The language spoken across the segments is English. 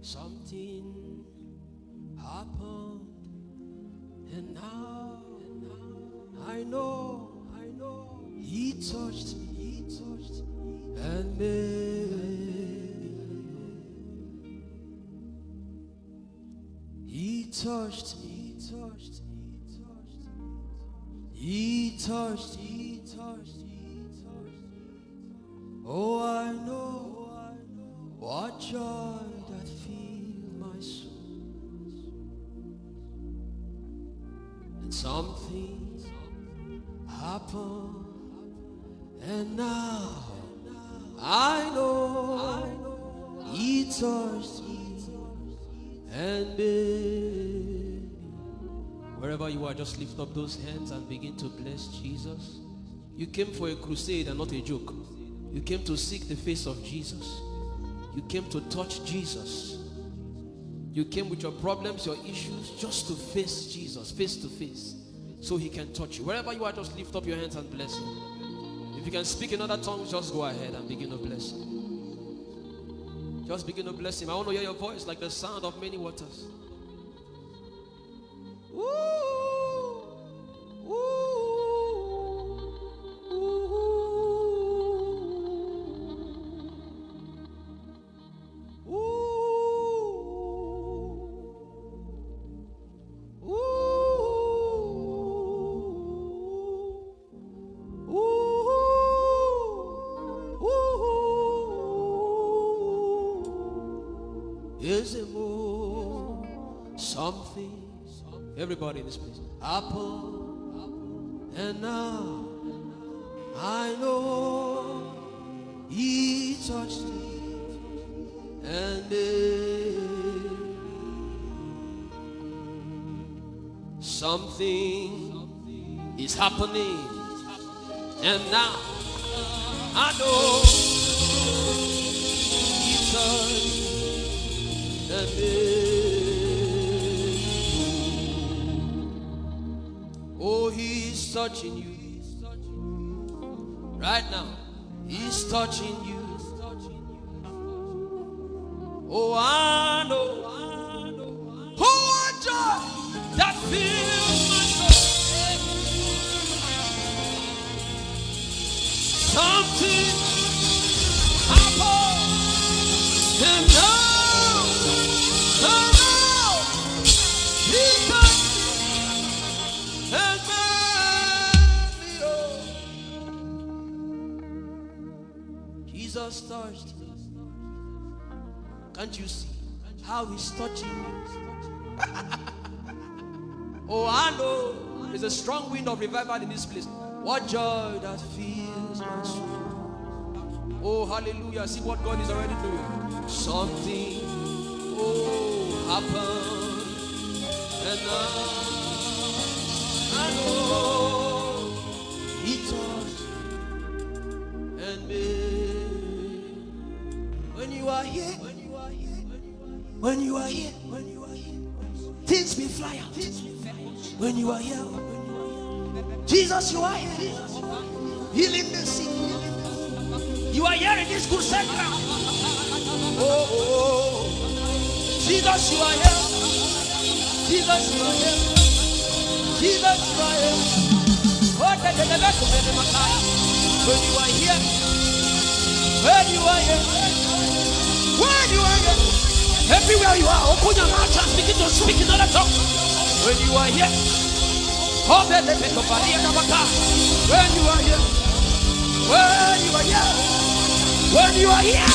Something happened, and now I know He touched me, and made. He touched me, He touched. Oh, I know what joy that filled my soul. And something happened, and now I know He touched me and made. Wherever you are, just lift up those hands and begin to bless Jesus. You came for a crusade and not a joke. You came to seek the face of Jesus. You came to touch Jesus. You came with your problems, your issues, just to face Jesus, face to face, so He can touch you. Wherever you are, just lift up your hands and bless Him. If you can speak in other tongues, just go ahead and begin to bless Him. Just begin to bless Him. I want to hear your voice like the sound of many waters. Woo! Woo! Is it more something? Everybody in this place. Apple, and now I know He touched me and something is happening, and now I know He touched and oh, He's touching you right now. He's touching you. Oh, I know. Oh, joy that fills my soul. Something happened, and now He touched and made me whole. Jesus touched. Can't you see how He's touching you? Oh, I know there's a strong wind of revival in this place. What joy that fills my soul. Oh, hallelujah. See what God is already doing. Something, oh, happened, and now I know He touched and made. When you are here, things will fly out. When you are here, Jesus, you are here, healing the sick. You are here in this good ground. Oh, Jesus, you are here. Jesus, you are here. Jesus, you are here. When you are here, when you are here, when you are here, everywhere you are, open your mouth and begin to speak in other tongues. When you are here, when you are here, when you are here, when you are here,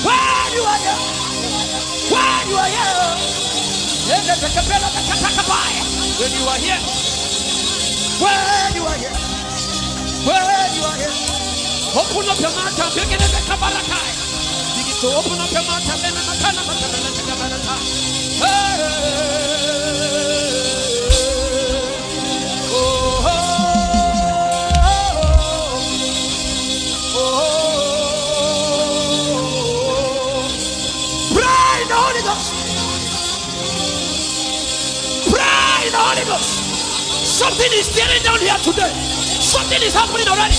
when you are here, when you are here, when you are here, when you are here, when you are here, open up your mouth and begin to make a barakai. Begin to open up your mouth and begin to make a barakai. Something is tearing down here today. Something is happening already.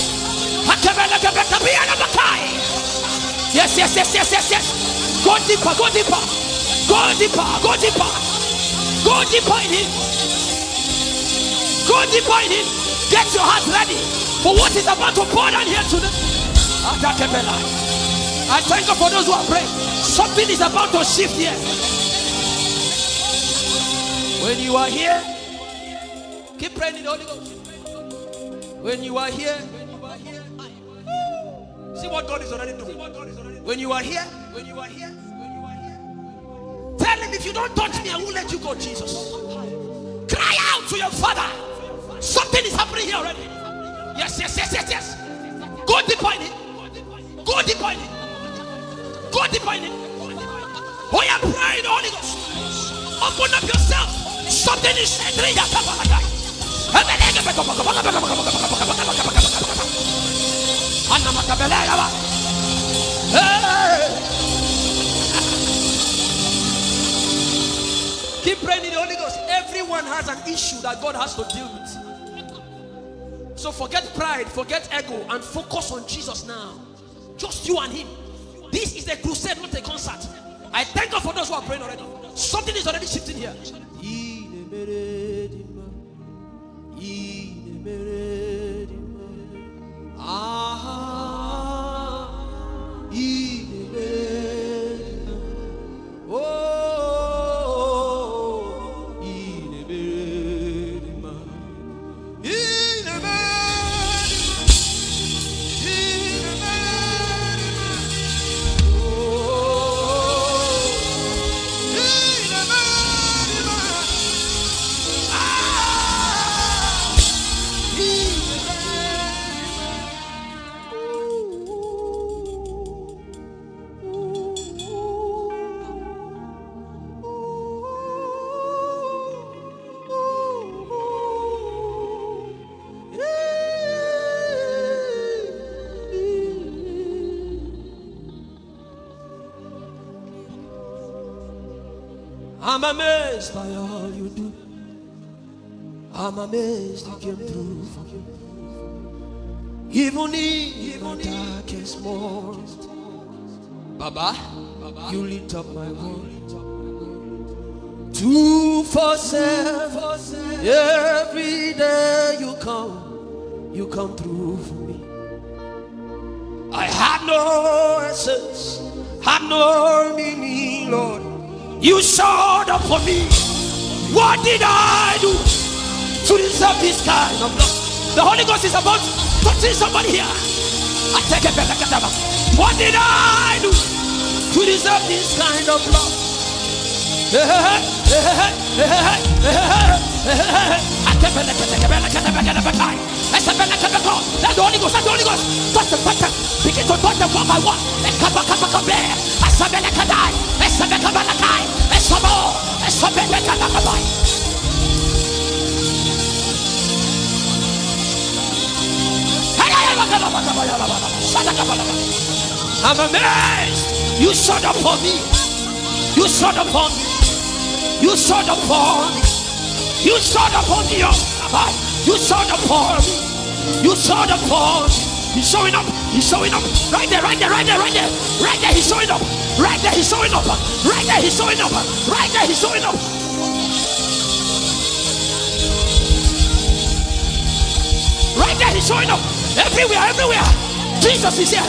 Yes. Go deeper, go deeper. Go deeper, go deeper. Go deeper in him. Go deeper in him. Get your heart ready for what is about to pour down here today. I thank God for those who are praying. Something is about to shift here. When you are here, keep praying in the Holy Ghost. When you are here, see what God is already doing. When you are here, tell him, if you don't touch me, I won't let you go, Jesus. Cry out to your Father. Something is happening here already. Yes. Go deeper in it. Go deeper in it. Go deeper in it. Oh, yeah, pray in the Holy Ghost. Open up yourself. Something is entering your Kabbalah. Keep praying in the Holy Ghost. Everyone has an issue that God has to deal with. So forget pride, forget ego, and focus on Jesus now. Just you and him. This is a crusade, not a concert. I thank God for those who are praying already. Something is already shifting here. I'm amazed by all you do. I'm amazed you came through for me. Even in my darkest moment, Baba, you lit up my world. 247, every day you come through for me. I had no essence, had no meaning, Lord. You showed up for me. What did I do to deserve this kind of love? The Holy Ghost is about touching somebody here. I take it back. What did I do to deserve this kind of love? That's the Holy Ghost. Touch the button. Begin to touch them one by one. I'm amazed. You showed up for me. You showed up for me. You showed up for me. You showed up for me. You showed up for me. You showed up for me. He's showing up. He's showing up. Right there. Right there. He's showing up. Right there. He's showing up. Right there. He's showing up. Right there. He's showing up. Right there. He's showing up. Everywhere. Jesus is here.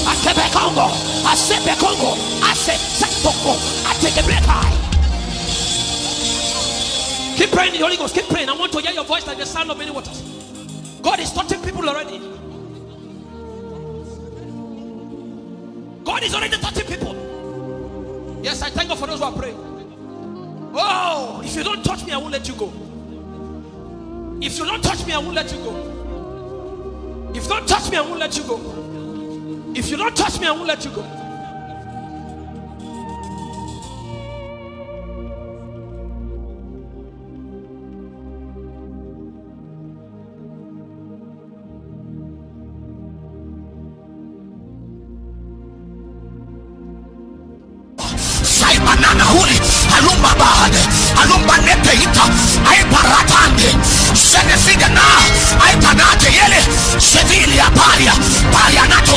I keep a Congo. I said the Congo. I said Sakoko. I take a break high. Keep praying in the Holy Ghost. Keep praying. I want to hear your voice like the sound of many waters. God is touching people already. God is already touching people. Yes, I thank God for those who are praying. Oh, if you don't touch me, I won't let you go. If you don't touch me, I won't let you go. If you don't touch me, I won't let you go. If you don't touch me, I won't let you go. Alumba nepeita ai paratande sene figana ai panate yele sevili ya paria nato